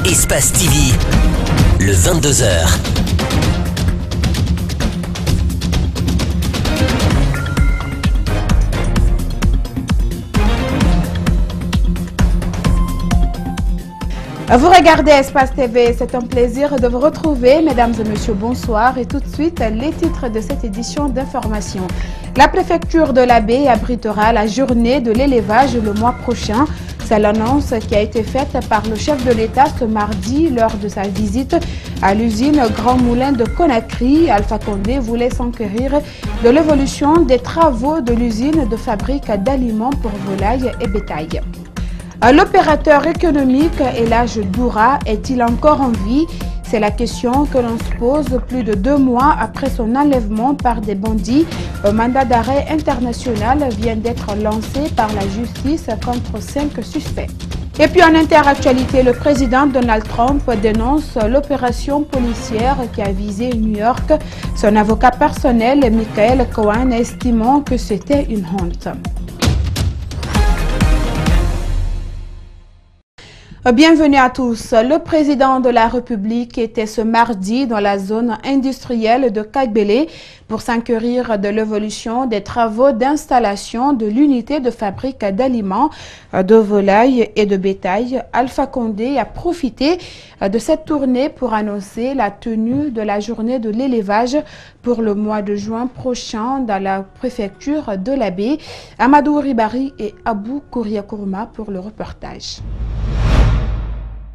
Espace TV, le 22h. Vous regardez Espace TV, c'est un plaisir de vous retrouver. Mesdames et messieurs, bonsoir. Et tout de suite, les titres de cette édition d'information. La préfecture de la Baie abritera la journée de l'élevage le mois prochain. C'est l'annonce qui a été faite par le chef de l'État ce mardi lors de sa visite à l'usine Grand Moulin de Conakry. Alpha Condé voulait s'enquérir de l'évolution des travaux de l'usine de fabrique d'aliments pour volailles et bétail. L'opérateur économique Elhadj Doura est-il encore en vie? C'est la question que l'on se pose plus de 2 mois après son enlèvement par des bandits. Un mandat d'arrêt international vient d'être lancé par la justice contre 5 suspects. Et puis en interactualité, le président Donald Trump dénonce l'opération policière qui a visé New York. Son avocat personnel, Michael Cohen, estimant que c'était une honte. Bienvenue à tous. Le président de la République était ce mardi dans la zone industrielle de Kagbélé pour s'enquérir de l'évolution des travaux d'installation de l'unité de fabrique d'aliments, de volailles et de bétail. Alpha Condé a profité de cette tournée pour annoncer la tenue de la journée de l'élevage pour le mois de juin prochain dans la préfecture de la Baie. Amadou Ribari et Abou Kouriakourma pour le reportage.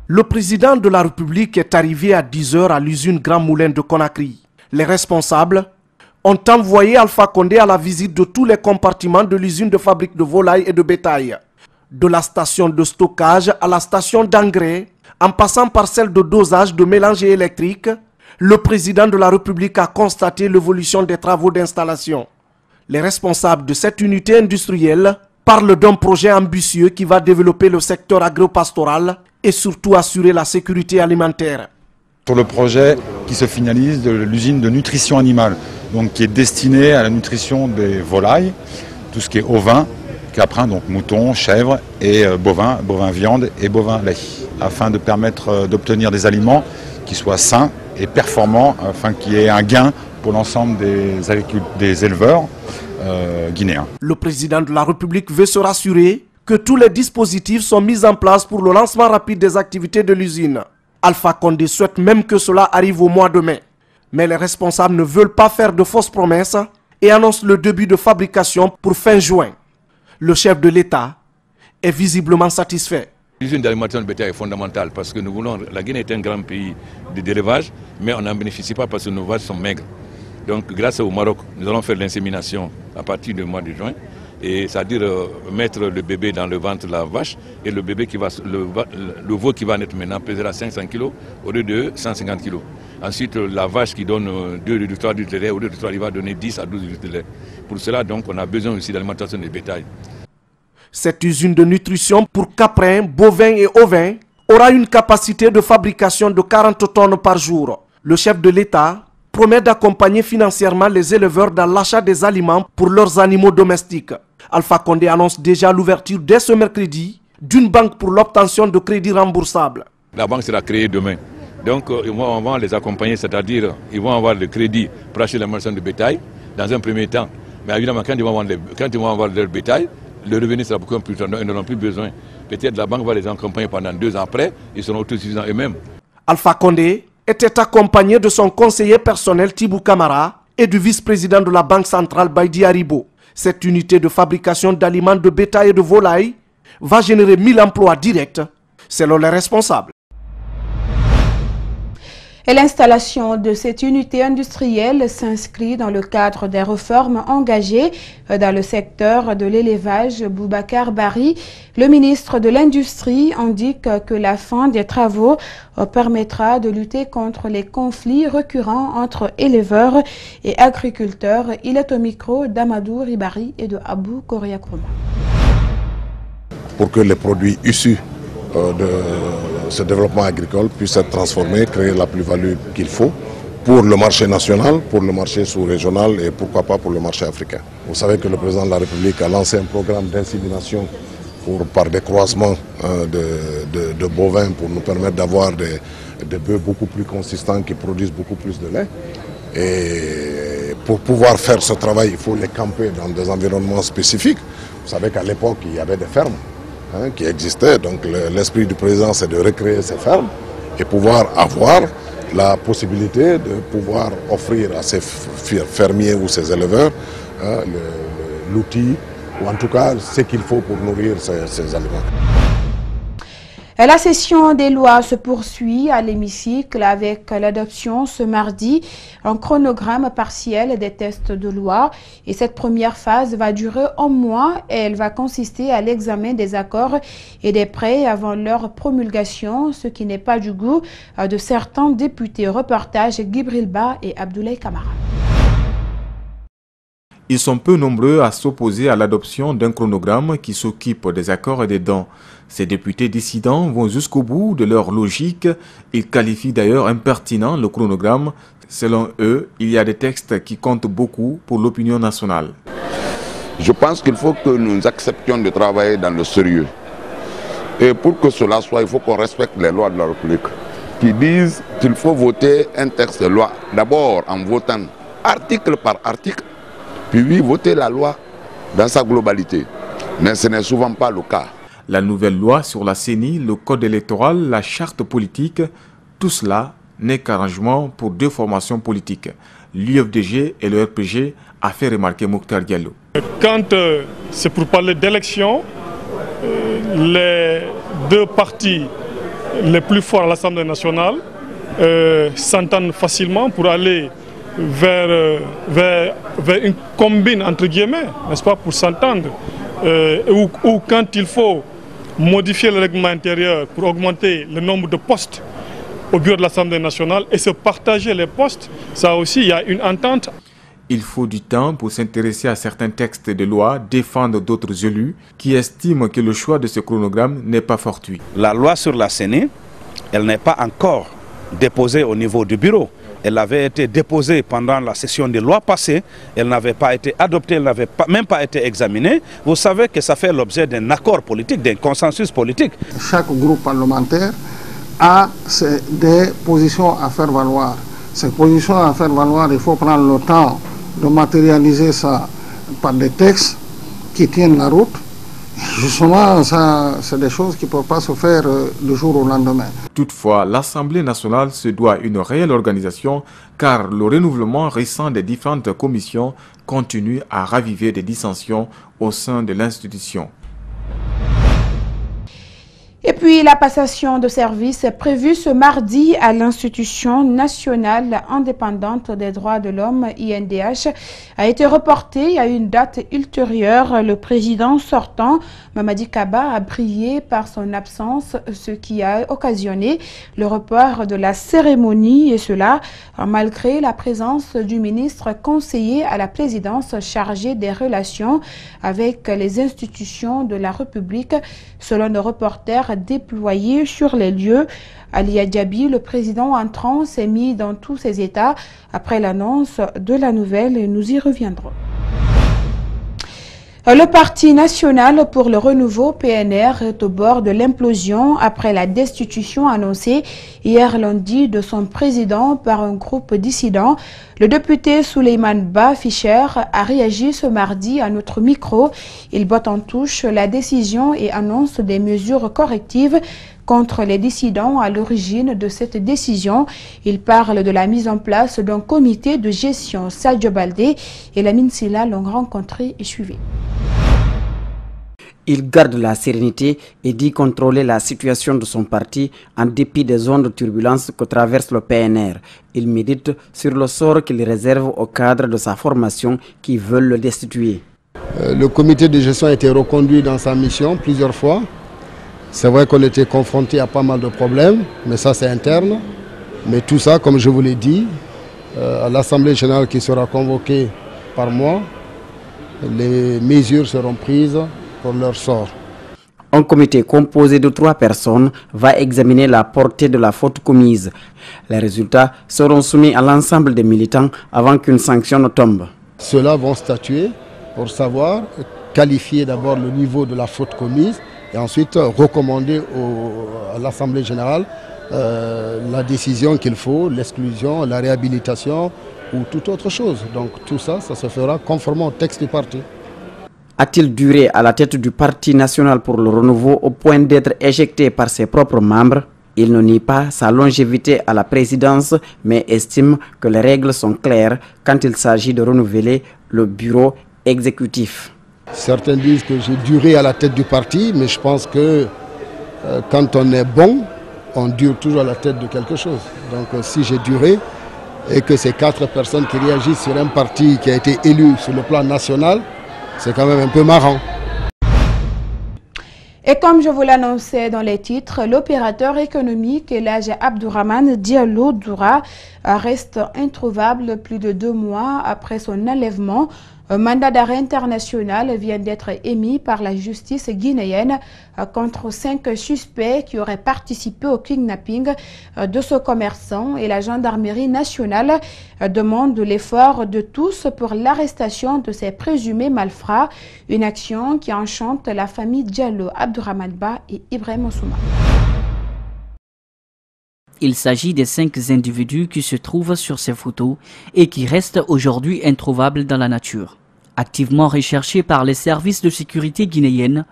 Le président de la République est arrivé à 10h à l'usine Grand Moulin de Conakry. Les responsables ont envoyé Alpha Condé à la visite de tous les compartiments de l'usine de fabrique de volailles et de bétail. De la station de stockage à la station d'engrais, en passant par celle de dosage de mélange électrique, le président de la République a constaté l'évolution des travaux d'installation. Les responsables de cette unité industrielle parlent d'un projet ambitieux qui va développer le secteur agropastoral et surtout assurer la sécurité alimentaire. Sur le projet qui se finalise de l'usine de nutrition animale, donc qui est destinée à la nutrition des volailles, tout ce qui est ovin, caprins, donc moutons, chèvres et bovins, bovins viande et bovins lait, afin de permettre d'obtenir des aliments qui soient sains et performants, afin qu'il y ait un gain pour l'ensemble des éleveurs guinéens. Le président de la République veut se rassurer que tous les dispositifs sont mis en place pour le lancement rapide des activités de l'usine. Alpha Condé souhaite même que cela arrive au mois de mai. Mais les responsables ne veulent pas faire de fausses promesses et annoncent le début de fabrication pour fin juin. Le chef de l'État est visiblement satisfait. L'usine d'alimentation de bétail est fondamentale parce que nous voulons, la Guinée est un grand pays d'élevage, mais on n'en bénéficie pas parce que nos vaches sont maigres. Donc grâce au Maroc, nous allons faire l'insémination à partir du mois de juin. Et c'est-à-dire mettre le bébé dans le ventre de la vache et le bébé qui va, le veau qui va naître maintenant pèsera 500 kg au lieu de 150 kg. Ensuite, la vache qui donne 2 litres 3 litres de lait, au lieu de 3, il va donner 10 à 12 litres de lait. Pour cela, donc, on a besoin aussi d'alimentation des bétail. Cette usine de nutrition pour caprins, bovins et ovins aura une capacité de fabrication de 40 tonnes par jour. Le chef de l'État promet d'accompagner financièrement les éleveurs dans l'achat des aliments pour leurs animaux domestiques. Alpha Condé annonce déjà l'ouverture dès ce mercredi d'une banque pour l'obtention de crédits remboursables. La banque sera créée demain. Donc on va les accompagner, c'est-à-dire ils vont avoir le crédit pour acheter l'alimentation de bétail dans un premier temps. Mais évidemment, quand ils vont avoir leur bétail, le revenu sera beaucoup plus tard, ils n'auront plus besoin. Peut-être la banque va les accompagner pendant 2 ans après, ils seront autosuffisants eux-mêmes. Alpha Condé était accompagné de son conseiller personnel Tibou Kamara et du vice-président de la Banque centrale Baïdi Haribo. Cette unité de fabrication d'aliments de bétail et de volailles va générer 1000 emplois directs, selon les responsables. Et l'installation de cette unité industrielle s'inscrit dans le cadre des réformes engagées dans le secteur de l'élevage. Boubacar Bari, le ministre de l'Industrie, indique que la fin des travaux permettra de lutter contre les conflits récurrents entre éleveurs et agriculteurs. Il est au micro d'Amadou Ribari et de Abou Kouriakourma. Pour que les produits issus de ce développement agricole puisse être transformé, créer la plus-value qu'il faut pour le marché national, pour le marché sous-régional et pourquoi pas pour le marché africain. Vous savez que le président de la République a lancé un programme d'insémination par des croisements de bovins pour nous permettre d'avoir des bœufs beaucoup plus consistants qui produisent beaucoup plus de lait. Et pour pouvoir faire ce travail, il faut les camper dans des environnements spécifiques. Vous savez qu'à l'époque, il y avait des fermes qui existaient. Donc l'esprit du président, c'est de recréer ces fermes et pouvoir avoir la possibilité de pouvoir offrir à ces fermiers ou ces éleveurs l'outil, ou en tout cas ce qu'il faut pour nourrir ces aliments. La session des lois se poursuit à l'hémicycle avec l'adoption ce mardi un chronogramme partiel des tests de loi. Et cette première phase va durer un mois et elle va consister à l'examen des accords et des prêts avant leur promulgation, ce qui n'est pas du goût de certains députés. Reportage Gibril Ba et Abdoulaye Kamara. Ils sont peu nombreux à s'opposer à l'adoption d'un chronogramme qui s'occupe des accords et des dons. Ces députés dissidents vont jusqu'au bout de leur logique. Ils qualifient d'ailleurs impertinent le chronogramme. Selon eux, il y a des textes qui comptent beaucoup pour l'opinion nationale. Je pense qu'il faut que nous acceptions de travailler dans le sérieux. Et pour que cela soit, il faut qu'on respecte les lois de la République qui disent qu'il faut voter un texte de loi d'abord en votant article par article, puis voter la loi dans sa globalité. Mais ce n'est souvent pas le cas. La nouvelle loi sur la CENI, le code électoral, la charte politique, tout cela n'est qu'arrangement pour deux formations politiques. L'UFDG et le RPG, a fait remarquer Mokhtar Diallo. Quand c'est pour parler d'élections, les deux partis les plus forts à l'Assemblée nationale s'entendent facilement pour aller vers une combine entre guillemets, n'est-ce pas, pour s'entendre, ou quand il faut modifier le règlement intérieur pour augmenter le nombre de postes au bureau de l'Assemblée nationale et se partager les postes, ça aussi il y a une entente. Il faut du temps pour s'intéresser à certains textes de loi, défendre d'autres élus qui estiment que le choix de ce chronogramme n'est pas fortuit. La loi sur la CENI, elle n'est pas encore déposée au niveau du bureau. Elle avait été déposée pendant la session des lois passées, elle n'avait pas été adoptée, elle n'avait même pas été examinée. Vous savez que ça fait l'objet d'un accord politique, d'un consensus politique. Chaque groupe parlementaire a des positions à faire valoir. Ces positions à faire valoir, il faut prendre le temps de matérialiser ça par des textes qui tiennent la route. Justement, ça, c'est des choses qui ne peuvent pas se faire du jour au lendemain. Toutefois, l'Assemblée nationale se doit une réelle organisation car le renouvellement récent des différentes commissions continue à raviver des dissensions au sein de l'institution. Et puis, la passation de service prévue ce mardi à l'Institution nationale indépendante des droits de l'homme, INDH, a été reportée à une date ultérieure. Le président sortant, Mamadi Kaba, a brillé par son absence, ce qui a occasionné le report de la cérémonie, et cela malgré la présence du ministre conseiller à la présidence chargé des relations avec les institutions de la République. Selon nos reporters déployés sur les lieux, Ali Diaby, le président entrant, s'est mis dans tous ses états après l'annonce de la nouvelle et nous y reviendrons. Le Parti national pour le renouveau PNR est au bord de l'implosion après la destitution annoncée hier lundi de son président par un groupe dissident. Le député Souleymane Ba Fischer a réagi ce mardi à notre micro. Il botte en touche la décision et annonce des mesures correctives contre les dissidents à l'origine de cette décision. Il parle de la mise en place d'un comité de gestion. Sadio Baldé et Lamine Silla l'ont rencontré et suivi. Il garde la sérénité et dit contrôler la situation de son parti en dépit des zones de turbulence que traverse le PNR. Il médite sur le sort qu'il réserve aux cadres de sa formation qui veulent le destituer. Le comité de gestion a été reconduit dans sa mission plusieurs fois. C'est vrai qu'on était confronté à pas mal de problèmes, mais ça c'est interne. Mais tout ça, comme je vous l'ai dit, à l'Assemblée générale qui sera convoquée par moi, les mesures seront prises pour leur sort. Un comité composé de 3 personnes va examiner la portée de la faute commise. Les résultats seront soumis à l'ensemble des militants avant qu'une sanction ne tombe. Ceux-là vont statuer pour savoir, qualifier d'abord le niveau de la faute commise et ensuite recommander à l'Assemblée générale la décision qu'il faut, l'exclusion, la réhabilitation ou toute autre chose. Donc tout ça, ça se fera conformément au texte du parti. A-t-il duré à la tête du Parti national pour le renouveau au point d'être éjecté par ses propres membres? Il ne nie pas sa longévité à la présidence, mais estime que les règles sont claires quand il s'agit de renouveler le bureau exécutif. Certains disent que j'ai duré à la tête du parti, mais je pense que quand on est bon, on dure toujours à la tête de quelque chose. Donc si j'ai duré et que ces 4 personnes qui réagissent sur un parti qui a été élu sur le plan national, c'est quand même un peu marrant. Et comme je vous l'annonçais dans les titres, l'opérateur économique Elhadji Abdourahmane Diallo Doura reste introuvable plus de 2 mois après son enlèvement. Un mandat d'arrêt international vient d'être émis par la justice guinéenne contre 5 suspects qui auraient participé au kidnapping de ce commerçant, et la gendarmerie nationale demande l'effort de tous pour l'arrestation de ces présumés malfrats, une action qui enchante la famille Diallo Abdourahmane Ba et Ibrahima Souma. Il s'agit des 5 individus qui se trouvent sur ces photos et qui restent aujourd'hui introuvables dans la nature. Activement recherchés par les services de sécurité guinéennes,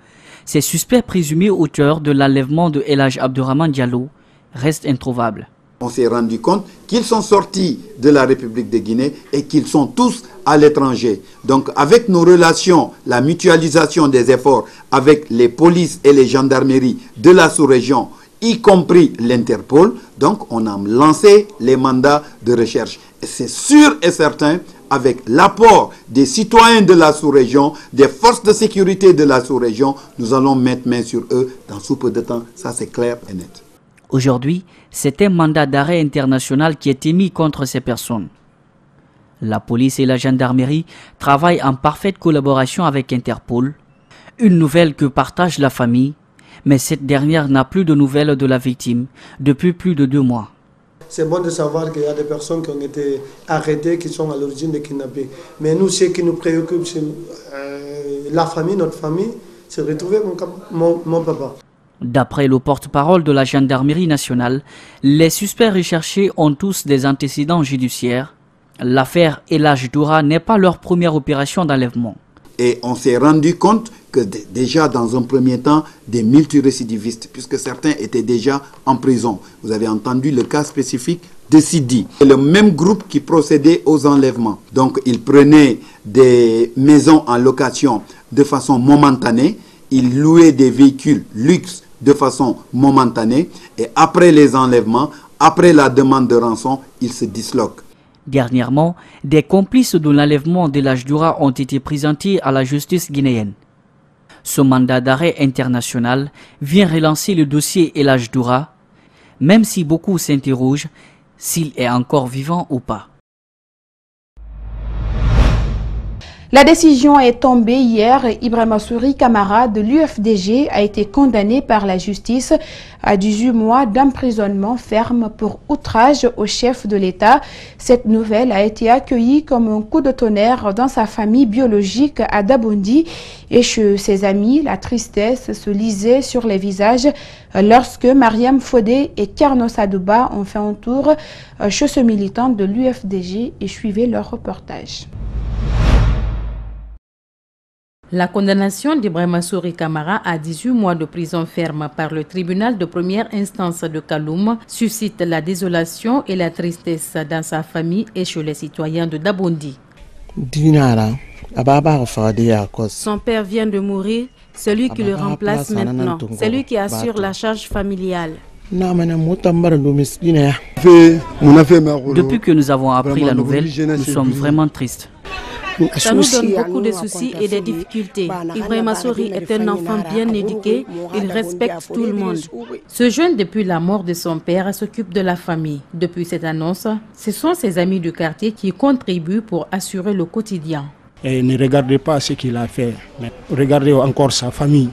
ces suspects présumés auteurs de l'enlèvement de Elhadji Abdourahmane Diallo restent introuvables. On s'est rendu compte qu'ils sont sortis de la République de Guinée et qu'ils sont tous à l'étranger. Donc avec nos relations, la mutualisation des efforts avec les polices et les gendarmeries de la sous-région, y compris l'Interpol, donc on a lancé les mandats de recherche. Et c'est sûr et certain, avec l'apport des citoyens de la sous-région, des forces de sécurité de la sous-région, nous allons mettre main sur eux dans sous peu de temps. Ça, c'est clair et net. Aujourd'hui, c'est un mandat d'arrêt international qui est émis contre ces personnes. La police et la gendarmerie travaillent en parfaite collaboration avec Interpol, une nouvelle que partage la famille, mais cette dernière n'a plus de nouvelles de la victime depuis plus de 2 mois. C'est bon de savoir qu'il y a des personnes qui ont été arrêtées, qui sont à l'origine des kidnappings. Mais nous, ce qui nous préoccupe, c'est la famille, notre famille, c'est retrouver mon papa. D'après le porte-parole de la gendarmerie nationale, les suspects recherchés ont tous des antécédents judiciaires. L'affaire Elhadji Doura n'est pas leur première opération d'enlèvement. Et on s'est rendu compte que déjà dans un premier temps, des multirécidivistes, puisque certains étaient déjà en prison. Vous avez entendu le cas spécifique de Sidi. C'est le même groupe qui procédait aux enlèvements. Donc ils prenaient des maisons en location de façon momentanée, ils louaient des véhicules luxe de façon momentanée, et après les enlèvements, après la demande de rançon, ils se disloquent. Dernièrement, des complices de l'enlèvement d'Elhadji Doura ont été présentés à la justice guinéenne. Ce mandat d'arrêt international vient relancer le dossier Elhadji Doura, même si beaucoup s'interrogent s'il est encore vivant ou pas. La décision est tombée hier. Ibrahima Souri Kamara de l'UFDG a été condamné par la justice à 18 mois d'emprisonnement ferme pour outrage au chef de l'État. Cette nouvelle a été accueillie comme un coup de tonnerre dans sa famille biologique à Dabondi et chez ses amis. La tristesse se lisait sur les visages lorsque Mariam Fodé et Kerno Sadouba ont fait un tour chez ce militant de l'UFDG et suivaient leur reportage. La condamnation d'Ibrahima Souri Kamara à 18 mois de prison ferme par le tribunal de première instance de Kaloum suscite la désolation et la tristesse dans sa famille et chez les citoyens de Dabondi. Son père vient de mourir, c'est lui qui le remplace maintenant, c'est lui qui assure la charge familiale. Depuis que nous avons appris la nouvelle, nous sommes vraiment tristes. Ça nous donne beaucoup de soucis et des difficultés. Ibrahima Souri est un enfant bien éduqué, il respecte tout le monde. Ce jeune, depuis la mort de son père, s'occupe de la famille. Depuis cette annonce, ce sont ses amis du quartier qui contribuent pour assurer le quotidien. Et ne regardez pas ce qu'il a fait, mais regardez encore sa famille.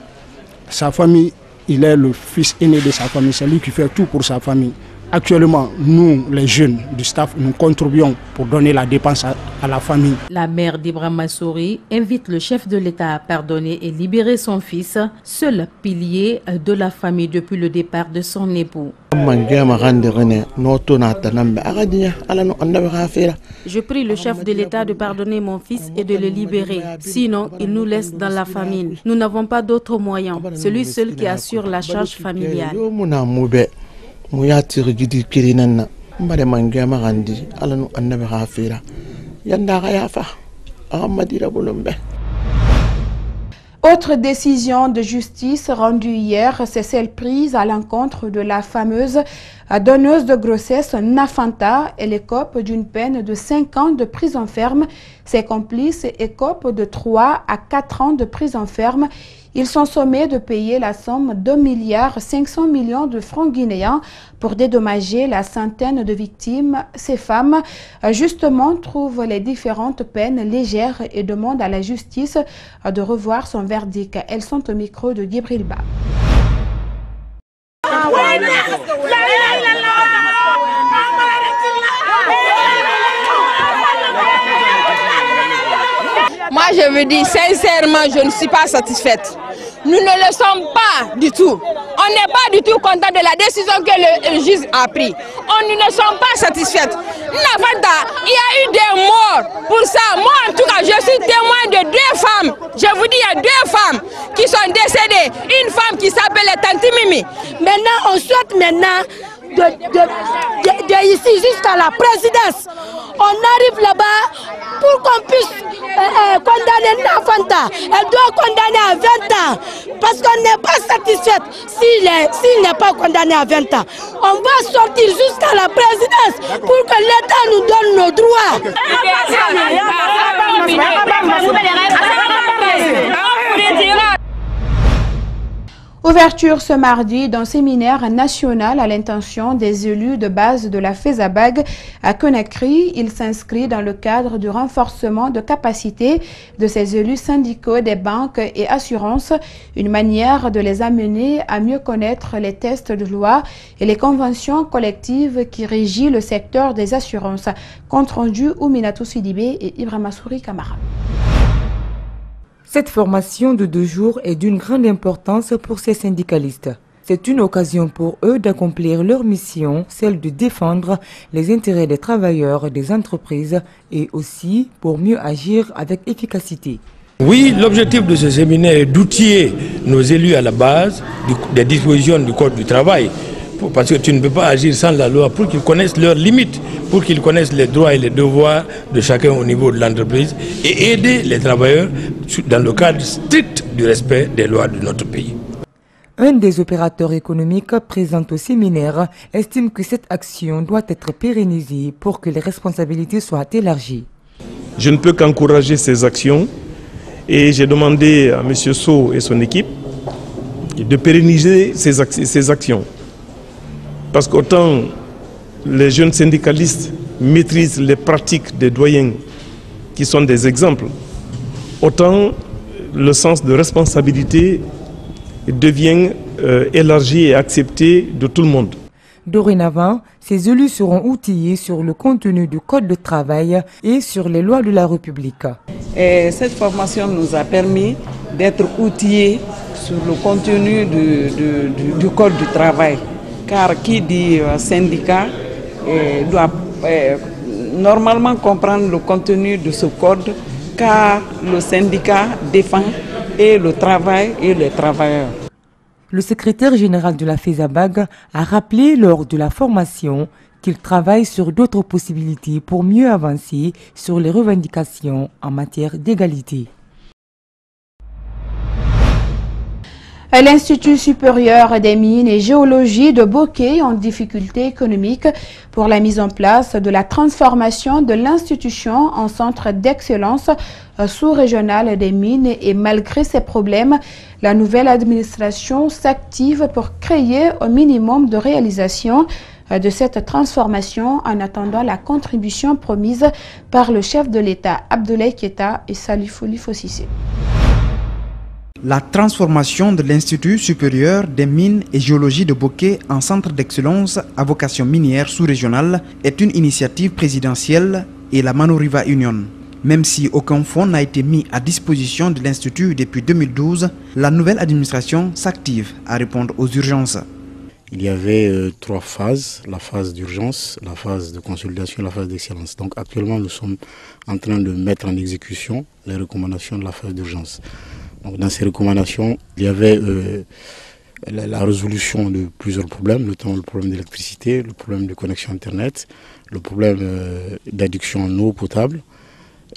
Sa famille, il est le fils aîné de sa famille, c'est lui qui fait tout pour sa famille. Actuellement, nous, les jeunes du staff, nous contribuons pour donner la dépense à la famille. La mère d'Ibrahima Sory invite le chef de l'État à pardonner et libérer son fils, seul pilier de la famille depuis le départ de son époux. Je prie le chef de l'État de pardonner mon fils et de le libérer. Sinon, il nous laisse dans la famine. Nous n'avons pas d'autre moyen. C'est lui seul qui assure la charge familiale. Autre décision de justice rendue hier, c'est celle prise à l'encontre de la fameuse donneuse de grossesse Nafanta. Elle écope d'une peine de 5 ans de prison ferme. Ses complices écopent de 3 à 4 ans de prison ferme. Ils sont sommés de payer la somme d'1,5 milliard de francs guinéens pour dédommager la centaine de victimes. Ces femmes, justement, trouvent les différentes peines légères et demandent à la justice de revoir son verdict. Elles sont au micro de Gibril Ba. Moi, je veux dire sincèrement, je ne suis pas satisfaite. Nous ne le sommes pas du tout. On n'est pas du tout content de la décision que le juge a prise. Nous ne sommes pas satisfaites. Nafanta, il y a eu des morts pour ça. Moi, en tout cas, je suis témoin de 2 femmes. Je vous dis, il y a 2 femmes qui sont décédées. Une femme qui s'appelle Tanti Mimi. Maintenant, on souhaite de ici jusqu'à la présidence. On arrive là-bas pour qu'on puisse condamner Nafanta. Elle doit condamner à 20 ans. Parce qu'on n'est pas satisfait s'il n'est pas condamné à 20 ans. On va sortir jusqu'à la présidence pour que l'État nous donne nos droits. Ouverture ce mardi d'un séminaire national à l'intention des élus de base de la FESABAG à Conakry. Il s'inscrit dans le cadre du renforcement de capacité de ces élus syndicaux des banques et assurances, une manière de les amener à mieux connaître les textes de loi et les conventions collectives qui régissent le secteur des assurances. Compte rendu Ouminatou Sidibé et Ibrahima Souri Kamara. Cette formation de 2 jours est d'une grande importance pour ces syndicalistes. C'est une occasion pour eux d'accomplir leur mission, celle de défendre les intérêts des travailleurs, des entreprises et aussi pour mieux agir avec efficacité. Oui, l'objectif de ce séminaire est d'outiller nos élus à la base des dispositions du Code du travail. Parce que tu ne peux pas agir sans la loi pour qu'ils connaissent leurs limites, pour qu'ils connaissent les droits et les devoirs de chacun au niveau de l'entreprise et aider les travailleurs dans le cadre strict du respect des lois de notre pays. Un des opérateurs économiques présents au séminaire estime que cette action doit être pérennisée pour que les responsabilités soient élargies. Je ne peux qu'encourager ces actions et j'ai demandé à M. Sow et son équipe de pérenniser ces actions. Parce qu'autant les jeunes syndicalistes maîtrisent les pratiques des doyens qui sont des exemples, autant le sens de responsabilité devient élargi et accepté de tout le monde. Dorénavant, ces élus seront outillés sur le contenu du Code de travail et sur les lois de la République. Et cette formation nous a permis d'être outillés sur le contenu du Code du travail. Car qui dit syndicat doit normalement comprendre le contenu de ce code, car le syndicat défend et le travail et les travailleurs. Le secrétaire général de la FESABAG a rappelé lors de la formation qu'il travaille sur d'autres possibilités pour mieux avancer sur les revendications en matière d'égalité. L'Institut supérieur des mines et géologie de Bokeh en difficulté économique pour la mise en place de la transformation de l'institution en centre d'excellence sous-régional des mines et malgré ces problèmes, la nouvelle administration s'active pour créer au minimum de réalisation de cette transformation en attendant la contribution promise par le chef de l'État Abdoulaye Keïta et Salifou Lifo Cissé. La transformation de l'Institut supérieur des mines et géologie de Boké en centre d'excellence à vocation minière sous-régionale est une initiative présidentielle et la Manoriva Union. Même si aucun fonds n'a été mis à disposition de l'Institut depuis 2012, la nouvelle administration s'active à répondre aux urgences. Il y avait 3 phases, la phase d'urgence, la phase de consolidation et la phase d'excellence. Donc actuellement, nous sommes en train de mettre en exécution les recommandations de la phase d'urgence. Donc, dans ces recommandations, il y avait la résolution de plusieurs problèmes, notamment le problème d'électricité, le problème de connexion Internet, le problème d'adduction en eau potable,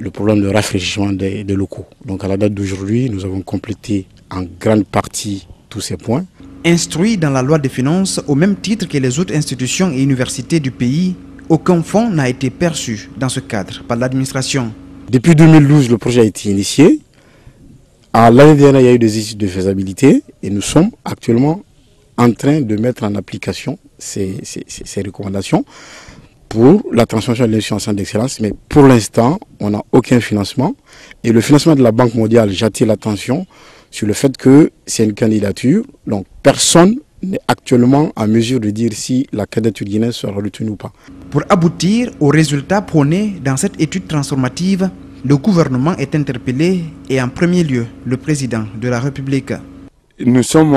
le problème de rafraîchissement des locaux. Donc à la date d'aujourd'hui, nous avons complété en grande partie tous ces points. Instruit dans la loi des finances au même titre que les autres institutions et universités du pays, aucun fonds n'a été perçu dans ce cadre par l'administration. Depuis 2012, le projet a été initié. L'année dernière, il y a eu des études de faisabilité et nous sommes actuellement en train de mettre en application ces recommandations pour la transformation de l'institution en centre d'excellence. Mais pour l'instant, on n'a aucun financement. Et le financement de la Banque mondiale, j'attire l'attention sur le fait que c'est une candidature, donc personne n'est actuellement en mesure de dire si la candidature guinéenne sera retenue ou pas. Pour aboutir aux résultats prônés dans cette étude transformative, le gouvernement est interpellé et en premier lieu le président de la République. Nous sommes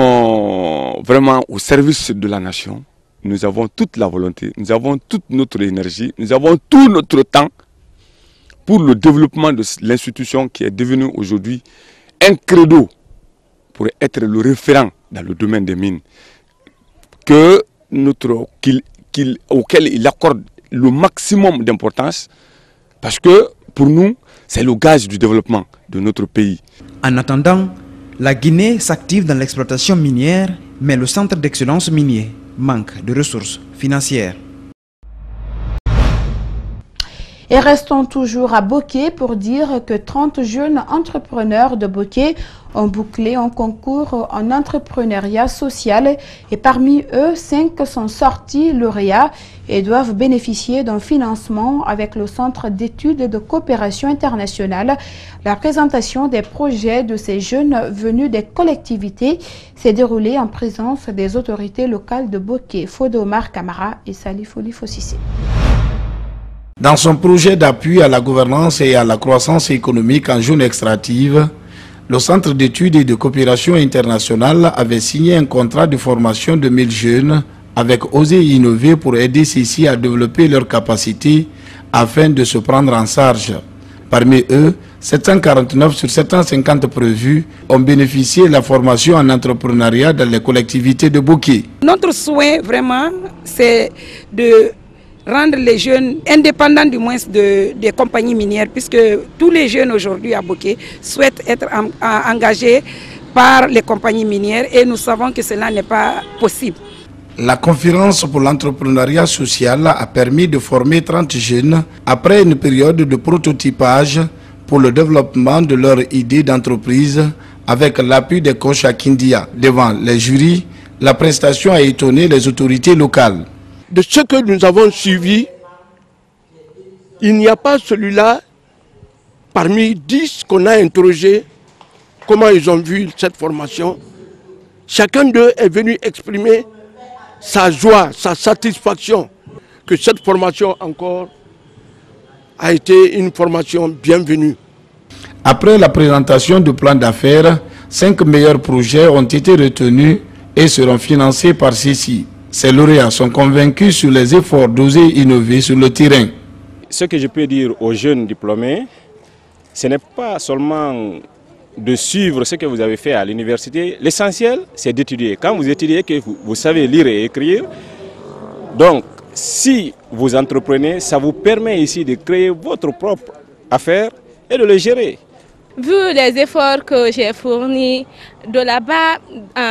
vraiment au service de la nation. Nous avons toute la volonté, nous avons toute notre énergie, nous avons tout notre temps pour le développement de l'institution qui est devenue aujourd'hui un credo pour être le référent dans le domaine des mines, auquel il accorde le maximum d'importance, parce que pour nous, c'est le gage du développement de notre pays. En attendant, la Guinée s'active dans l'exploitation minière, mais le centre d'excellence minier manque de ressources financières. Et restons toujours à Boké pour dire que 30 jeunes entrepreneurs de Boké ont bouclé un concours en entrepreneuriat social et parmi eux, 5 sont sortis lauréats et doivent bénéficier d'un financement avec le Centre d'études de coopération internationale. La présentation des projets de ces jeunes venus des collectivités s'est déroulée en présence des autorités locales de Boké, Fodomar Kamara et Salif Olifosissé. Dans son projet d'appui à la gouvernance et à la croissance économique en zone extractive, le Centre d'études et de coopération internationale avait signé un contrat de formation de 1000 jeunes avec Oser Innover pour aider ceux-ci à développer leurs capacités afin de se prendre en charge. Parmi eux, 749 sur 750 prévus ont bénéficié de la formation en entrepreneuriat dans les collectivités de Boké. Notre souhait vraiment, c'est de rendre les jeunes indépendants du moins des compagnies minières, puisque tous les jeunes aujourd'hui à Boké souhaitent être engagés par les compagnies minières et nous savons que cela n'est pas possible. La conférence pour l'entrepreneuriat social a permis de former 30 jeunes après une période de prototypage pour le développement de leur idée d'entreprise avec l'appui des coachs à Kindia. Devant les jurys, la prestation a étonné les autorités locales. De ce que nous avons suivi, il n'y a pas celui-là parmi 10 qu'on a interrogé, comment ils ont vu cette formation. Chacun d'eux est venu exprimer sa joie, sa satisfaction que cette formation encore a été une formation bienvenue. Après la présentation du plan d'affaires, 5 meilleurs projets ont été retenus et seront financés par ceux-ci. Ces lauréats sont convaincus sur les efforts d'Oser Innover sur le terrain. Ce que je peux dire aux jeunes diplômés, ce n'est pas seulement de suivre ce que vous avez fait à l'université. L'essentiel, c'est d'étudier. Quand vous étudiez, que vous savez lire et écrire, donc si vous entreprenez, ça vous permet ici de créer votre propre affaire et de le gérer. Vu les efforts que j'ai fournis de là-bas,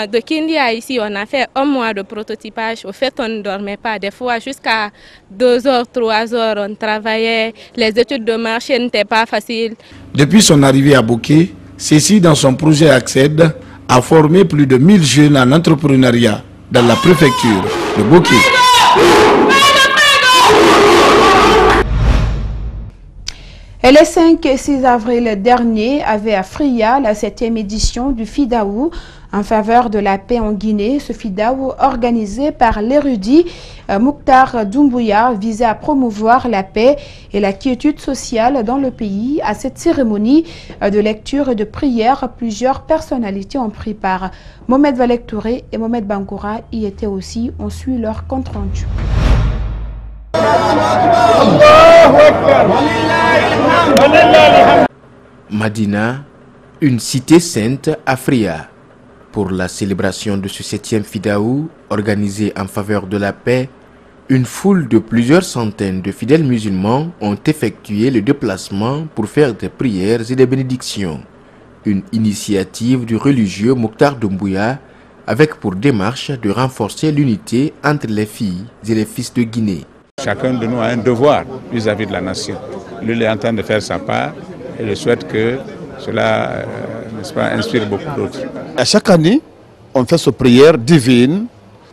de Kindia ici, on a fait un mois de prototypage. Au fait, on ne dormait pas. Des fois, jusqu'à 2 heures, 3 heures, on travaillait. Les études de marché n'étaient pas faciles. Depuis son arrivée à Boké, Cécile, dans son projet Accède, a formé plus de 1000 jeunes en entrepreneuriat dans la préfecture de Boké. Et les 5 et 6 avril dernier avait à Fria la 7e édition du FIDAO en faveur de la paix en Guinée. Ce FIDAO organisé par l'érudit Mokhtar Doumbouya visait à promouvoir la paix et la quiétude sociale dans le pays. À cette cérémonie de lecture et de prière, plusieurs personnalités ont pris part. Mohamed Valek Touré et Mohamed Bangoura y étaient aussi. On suit leur compte rendu. Madina, une cité sainte à Fria. Pour la célébration de ce 7e FIDAO, organisé en faveur de la paix, une foule de plusieurs centaines de fidèles musulmans ont effectué le déplacement pour faire des prières et des bénédictions. Une initiative du religieux Mokhtar Doumbouya avec pour démarche de renforcer l'unité entre les filles et les fils de Guinée. Chacun de nous a un devoir vis-à-vis de la nation. Lui, il est en train de faire sa part et je souhaite que cela inspire beaucoup d'autres. À chaque année, on fait cette prière divine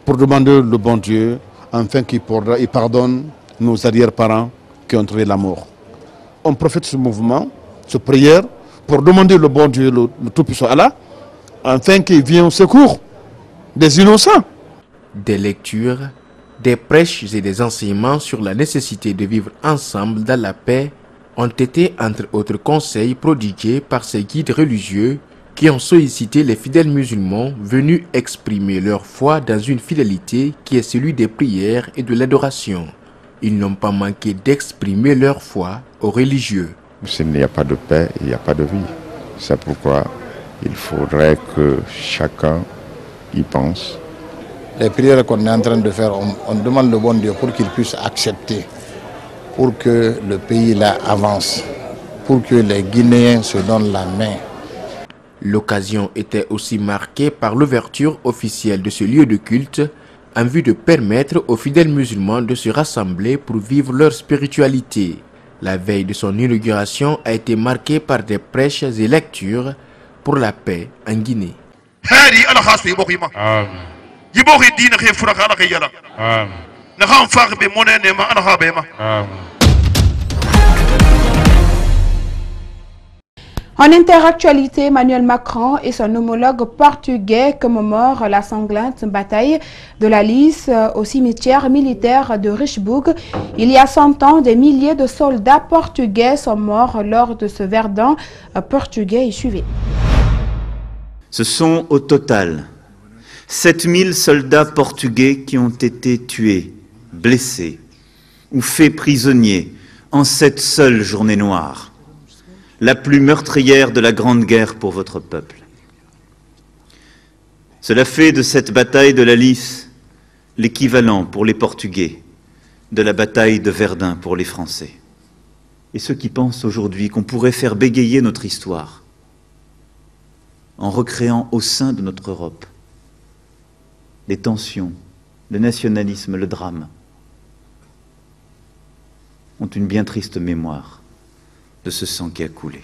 pour demander le bon Dieu afin qu'il pardonne nos arrière-parents qui ont trouvé la mort. On profite de ce mouvement, cette prière, pour demander le bon Dieu, le Tout-Puissant Allah, afin qu'il vienne au secours des innocents. Des lectures, des prêches et des enseignements sur la nécessité de vivre ensemble dans la paix ont été entre autres conseils prodigués par ces guides religieux qui ont sollicité les fidèles musulmans venus exprimer leur foi dans une fidélité qui est celui des prières et de l'adoration. Ils n'ont pas manqué d'exprimer leur foi aux religieux. S'il n'y a pas de paix, il n'y a pas de vie. C'est pourquoi il faudrait que chacun y pense. Les prières qu'on est en train de faire, on demande le bon Dieu pour qu'il puisse accepter, pour que le pays là avance, pour que les Guinéens se donnent la main. L'occasion était aussi marquée par l'ouverture officielle de ce lieu de culte en vue de permettre aux fidèles musulmans de se rassembler pour vivre leur spiritualité. La veille de son inauguration a été marquée par des prêches et lectures pour la paix en Guinée. En interactualité, Emmanuel Macron et son homologue portugais commémorent la sanglante bataille de la Lys au cimetière militaire de Richebourg. Il y a 100 ans, des milliers de soldats portugais sont morts lors de ce Verdun portugais. Y suivez. Ce sont au total 7000 soldats portugais qui ont été tués, blessés ou faits prisonniers en cette seule journée noire, la plus meurtrière de la Grande Guerre pour votre peuple. Cela fait de cette bataille de la Lys l'équivalent pour les Portugais de la bataille de Verdun pour les Français. Et ceux qui pensent aujourd'hui qu'on pourrait faire bégayer notre histoire en recréant au sein de notre Europe les tensions, le nationalisme, le drame, ont une bien triste mémoire de ce sang qui a coulé.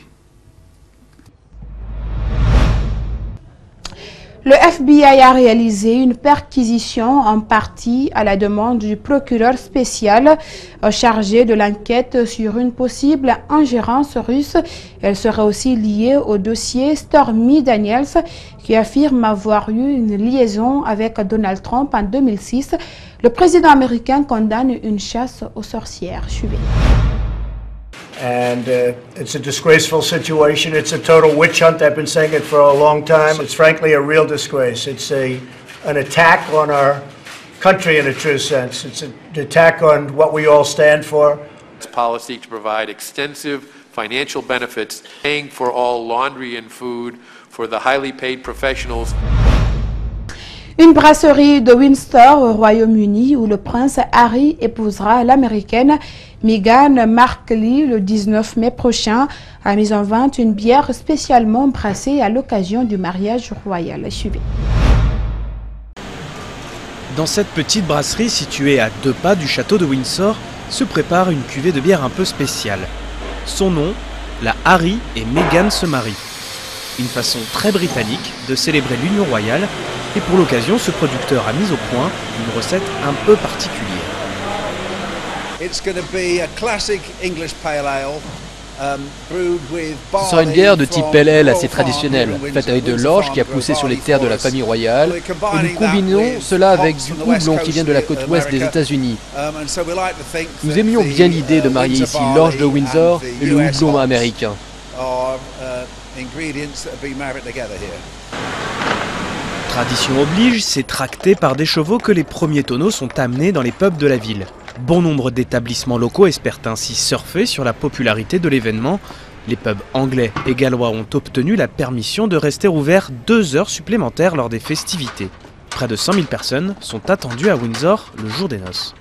Le FBI a réalisé une perquisition en partie à la demande du procureur spécial chargé de l'enquête sur une possible ingérence russe. Elle serait aussi liée au dossier Stormy Daniels qui affirme avoir eu une liaison avec Donald Trump en 2006. Le président américain condamne une chasse aux sorcières. Suivez. And it's a disgraceful situation. It's a total witch hunt. I've been saying it for a long time. It's frankly a real disgrace. It's an attack on our country in a true sense. It's an attack on what we all stand for. It's policy to provide extensive financial benefits, paying for all laundry and food for the highly paid professionals. Une brasserie de Windsor au Royaume-Uni où le prince Harry épousera l'américaine Meghan Markle le 19 mai prochain a mis en vente une bière spécialement brassée à l'occasion du mariage royal. Suivez. Dans cette petite brasserie située à 2 pas du château de Windsor se prépare une cuvée de bière un peu spéciale. Son nom, la Harry et Meghan se marient. Une façon très britannique de célébrer l'union royale et pour l'occasion, ce producteur a mis au point une recette un peu particulière. It's going to be a classic English pale ale Ce sera une bière de type Pale Ale assez traditionnelle, faite avec de l'orge qui a poussé sur les terres de la famille royale, et nous combinons cela avec du houblon qui vient de la côte ouest des États-Unis. Nous aimions bien l'idée de marier ici l'orge de Windsor et le houblon américain. Tradition oblige, c'est tracté par des chevaux que les premiers tonneaux sont amenés dans les pubs de la ville. Bon nombre d'établissements locaux espèrent ainsi surfer sur la popularité de l'événement. Les pubs anglais et gallois ont obtenu la permission de rester ouverts 2 heures supplémentaires lors des festivités. Près de 100 000 personnes sont attendues à Windsor le jour des noces.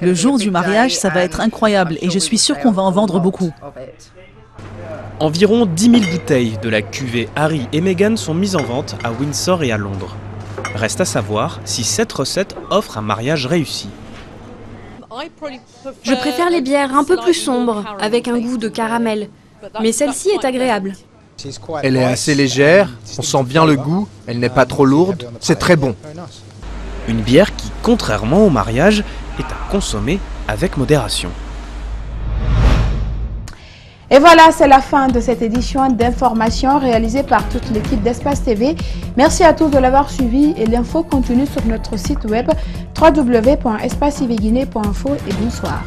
Le jour du mariage, ça va être incroyable et je suis sûre qu'on va en vendre beaucoup. Environ 10 000 bouteilles de la cuvée Harry et Meghan sont mises en vente à Windsor et à Londres. Reste à savoir si cette recette offre un mariage réussi. Je préfère les bières un peu plus sombres, avec un goût de caramel. Mais celle-ci est agréable. Elle est assez légère, on sent bien le goût, elle n'est pas trop lourde, c'est très bon. Une bière qui, contrairement au mariage, est à consommer avec modération. Et voilà, c'est la fin de cette édition d'information réalisée par toute l'équipe d'Espace TV. Merci à tous de l'avoir suivi et l'info continue sur notre site web www.espacetvguinée.info et bonsoir.